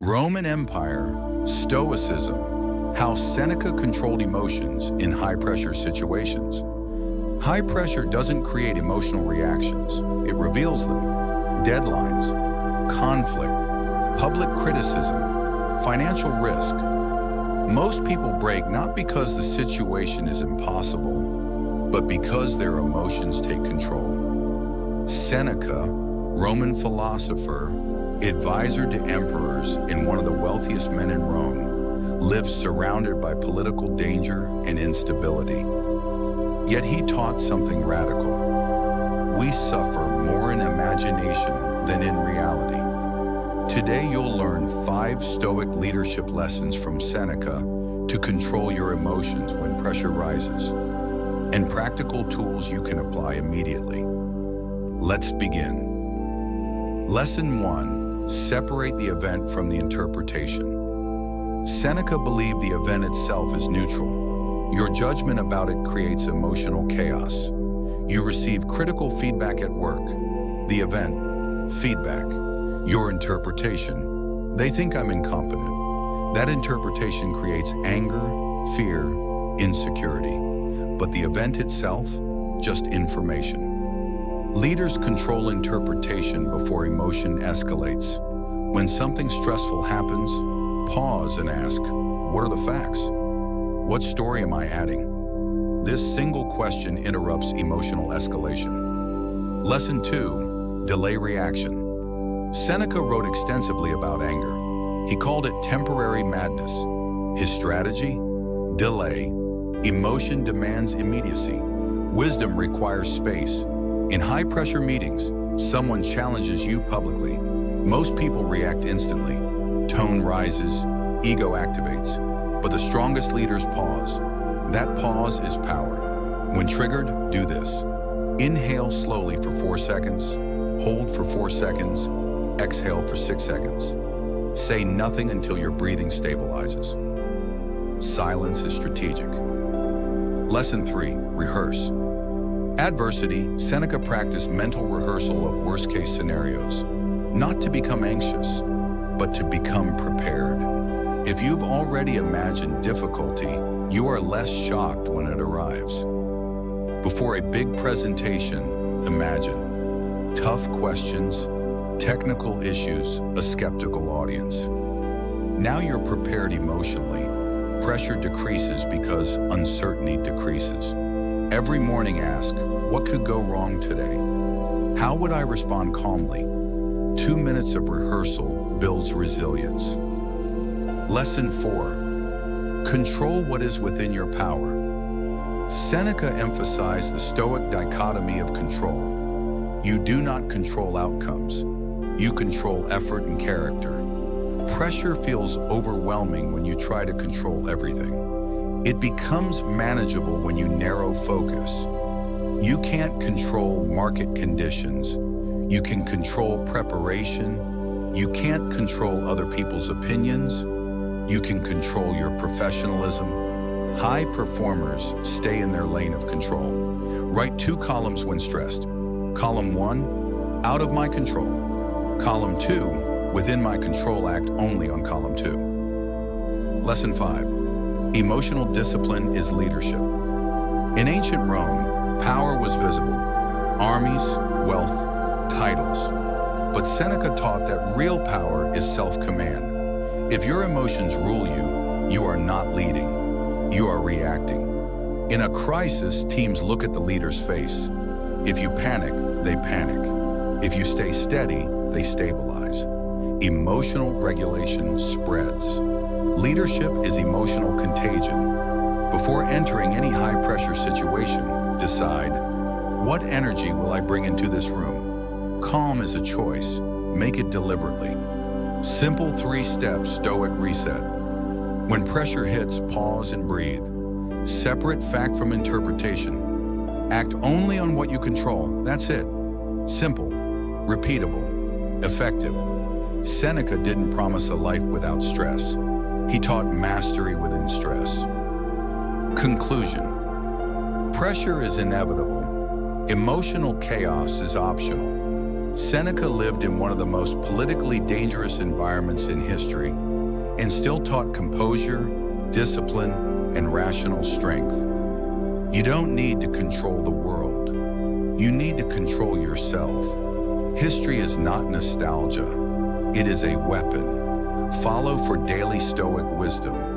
Roman Empire, Stoicism, how Seneca controlled emotions in high-pressure situations. High pressure doesn't create emotional reactions, it reveals them. Deadlines, conflict, public criticism, financial risk. Most people break not because the situation is impossible, but because their emotions take control. Seneca, Roman philosopher, advisor to emperors and one of the wealthiest men in Rome, lived surrounded by political danger and instability. Yet he taught something radical. We suffer more in imagination than in reality. Today you'll learn 5 Stoic leadership lessons from Seneca to control your emotions when pressure rises, and practical tools you can apply immediately. Let's begin. Lesson 1. Separate the event from the interpretation. Seneca believed the event itself is neutral. Your judgment about it creates emotional chaos. You receive critical feedback at work. The event, feedback. Your interpretation, they think I'm incompetent. That interpretation creates anger, fear, insecurity. But the event itself, just information. Leaders control interpretation before emotion escalates. When something stressful happens, pause and ask, what are the facts? What story am I adding? This single question interrupts emotional escalation. Lesson 2. Delay reaction. Seneca wrote extensively about anger. He called it temporary madness. His strategy? Delay. Emotion demands immediacy. Wisdom requires space. In high-pressure meetings, someone challenges you publicly. Most people react instantly. Tone rises, ego activates. But the strongest leaders pause. That pause is power. When triggered, do this. Inhale slowly for 4 seconds. Hold for 4 seconds. Exhale for 6 seconds. Say nothing until your breathing stabilizes. Silence is strategic. Lesson 3. Rehearse. Adversity, Seneca practiced mental rehearsal of worst-case scenarios, not to become anxious, but to become prepared. If you've already imagined difficulty, you are less shocked when it arrives. Before a big presentation, imagine tough questions, technical issues, a skeptical audience. Now you're prepared emotionally. Pressure decreases because uncertainty decreases. Every morning ask, what could go wrong today? How would I respond calmly? 2 minutes of rehearsal builds resilience. Lesson 4. Control what is within your power. Seneca emphasized the Stoic dichotomy of control. You do not control outcomes. You control effort and character. Pressure feels overwhelming when you try to control everything. It becomes manageable when you narrow focus. You can't control market conditions. You can control preparation. You can't control other people's opinions. You can control your professionalism. High performers stay in their lane of control. Write 2 columns when stressed. Column 1, out of my control. Column 2, within my control, act only on column 2. Lesson 5. Emotional discipline is leadership. In ancient Rome, power was visible. Armies, wealth, titles. But Seneca taught that real power is self-command. If your emotions rule you, you are not leading. You are reacting. In a crisis, teams look at the leader's face. If you panic, they panic. If you stay steady, they stabilize. Emotional regulation spreads. Leadership is emotional contagion. Before entering any high-pressure situation, decide, what energy will I bring into this room? Calm is a choice. Make it deliberately. Simple 3-step Stoic reset. When pressure hits, pause and breathe. Separate fact from interpretation. Act only on what you control. That's it. Simple, repeatable, effective. Seneca didn't promise a life without stress. He taught mastery within stress. Conclusion. Pressure is inevitable. Emotional chaos is optional. Seneca lived in one of the most politically dangerous environments in history and still taught composure, discipline, and rational strength. You don't need to control the world. You need to control yourself. History is not nostalgia. It is a weapon. Follow for daily Stoic wisdom.